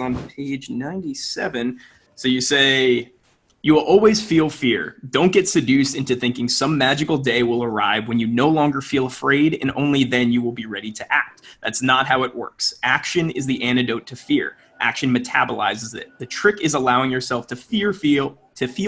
on page 97. So you say, you will always feel fear. Don't get seduced into thinking some magical day will arrive when you no longer feel afraid, and only then you will be ready to act. That's not how it works. Action is the antidote to fear. Action metabolizes it. The trick is allowing yourself to feel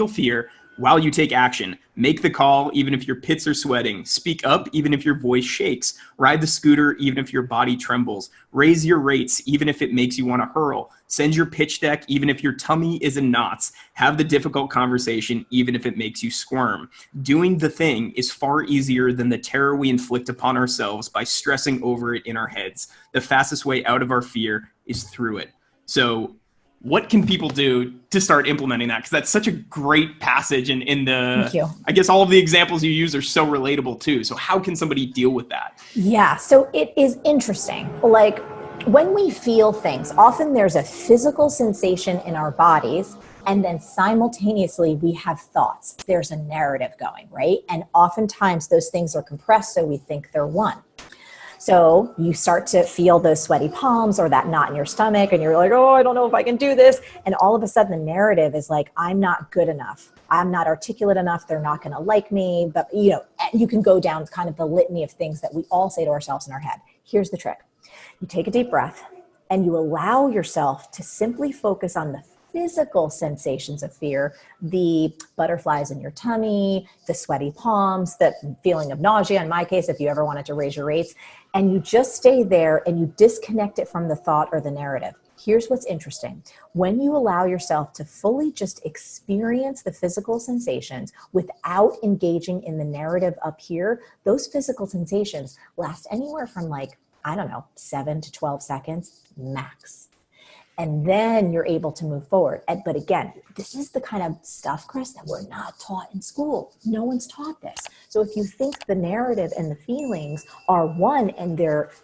fear while you take action. Make the call even if your pits are sweating. Speak up even if your voice shakes. Ride the scooter even if your body trembles. Raise your rates even if it makes you want to hurl. Send your pitch deck even if your tummy is in knots. Have the difficult conversation even if it makes you squirm. Doing the thing is far easier than the terror we inflict upon ourselves by stressing over it in our heads. The fastest way out of our fear is through it. So what can people do to start implementing that? Because that's such a great passage, and Thank you. I guess all of the examples you use are so relatable too. So how can somebody deal with that? Yeah, so it is interesting. Like when we feel things, often there's a physical sensation in our bodies, and then simultaneously we have thoughts. There's a narrative going, right? And oftentimes those things are compressed, so we think they're one. So you start to feel those sweaty palms or that knot in your stomach, and you're like, oh, I don't know if I can do this. And all of a sudden the narrative is like, I'm not good enough. I'm not articulate enough. They're not going to like me. But you can go down kind of the litany of things that we all say to ourselves in our head. Here's the trick. You take a deep breath and you allow yourself to simply focus on the physical sensations of fear, the butterflies in your tummy, the sweaty palms, the feeling of nausea, in my case, if you ever wanted to raise your rates, and you just stay there and you disconnect it from the thought or the narrative. Here's what's interesting. When you allow yourself to fully just experience the physical sensations without engaging in the narrative up here, those physical sensations last anywhere from 7 to 12 seconds max. And then you're able to move forward. But again, this is the kind of stuff, Chris, that we're not taught in school. No one's taught this. So if you think the narrative and the feelings are one and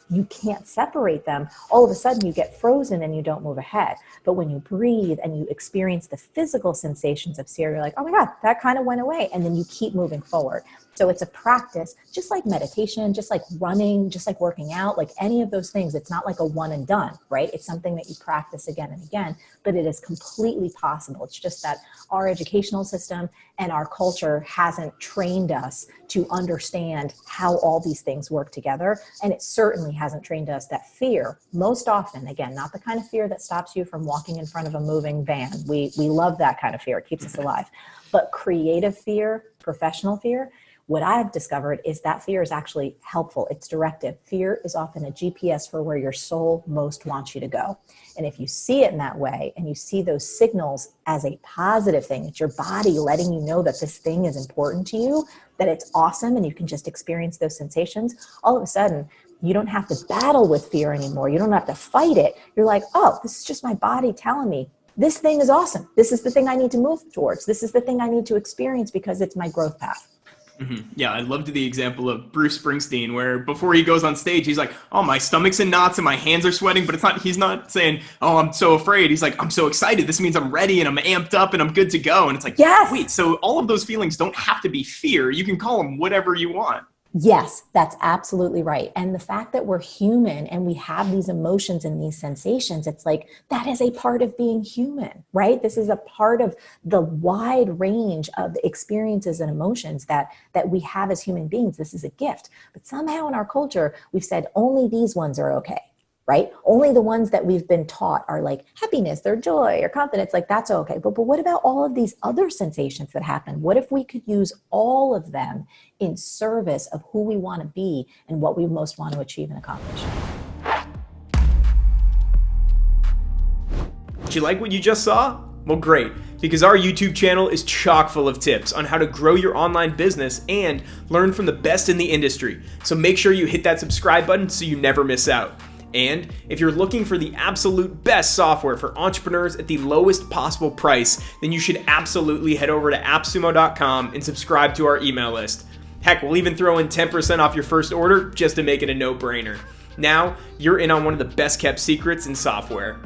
you can't separate them, all of a sudden you get frozen and you don't move ahead. But when you breathe and you experience the physical sensations of fear, you're like, oh my God, that kind of went away. And then you keep moving forward. So it's a practice, just like meditation, just like running, just like working out, like any of those things. It's not like a one and done, right? It's something that you practice again and again, but it is completely possible. It's just that our educational system and our culture hasn't trained us to understand how all these things work together. And it certainly hasn't trained us that fear, most often, again, not the kind of fear that stops you from walking in front of a moving van. We love that kind of fear. It keeps us alive. But creative fear, professional fear, what I've discovered is that fear is actually helpful. It's directive. Fear is often a GPS for where your soul most wants you to go. And if you see it in that way and you see those signals as a positive thing, it's your body letting you know that this thing is important to you, that it's awesome and you can just experience those sensations, all of a sudden you don't have to battle with fear anymore. You don't have to fight it. You're like, oh, this is just my body telling me this thing is awesome. This is the thing I need to move towards. This is the thing I need to experience because it's my growth path. Mm-hmm. Yeah, I loved the example of Bruce Springsteen, where before he goes on stage, he's like, oh, my stomach's in knots and my hands are sweating, but he's not saying, oh, I'm so afraid. He's like, I'm so excited. This means I'm ready and I'm amped up and I'm good to go. And it's like, yes. Wait, so all of those feelings don't have to be fear. You can call them whatever you want. Yes, that's absolutely right. And the fact that we're human and we have these emotions and these sensations, it's like, that is a part of being human, right? This is a part of the wide range of experiences and emotions that we have as human beings. This is a gift. But somehow in our culture, we've said only these ones are okay, right? Only the ones that we've been taught are like happiness or joy or confidence, like that's okay. But what about all of these other sensations that happen? What if we could use all of them in service of who we want to be and what we most want to achieve and accomplish? Did you like what you just saw? Well, great, because our YouTube channel is chock full of tips on how to grow your online business and learn from the best in the industry. So make sure you hit that subscribe button so you never miss out. And if you're looking for the absolute best software for entrepreneurs at the lowest possible price, then you should absolutely head over to AppSumo.com and subscribe to our email list. Heck, we'll even throw in 10% off your first order just to make it a no-brainer. Now, you're in on one of the best kept secrets in software.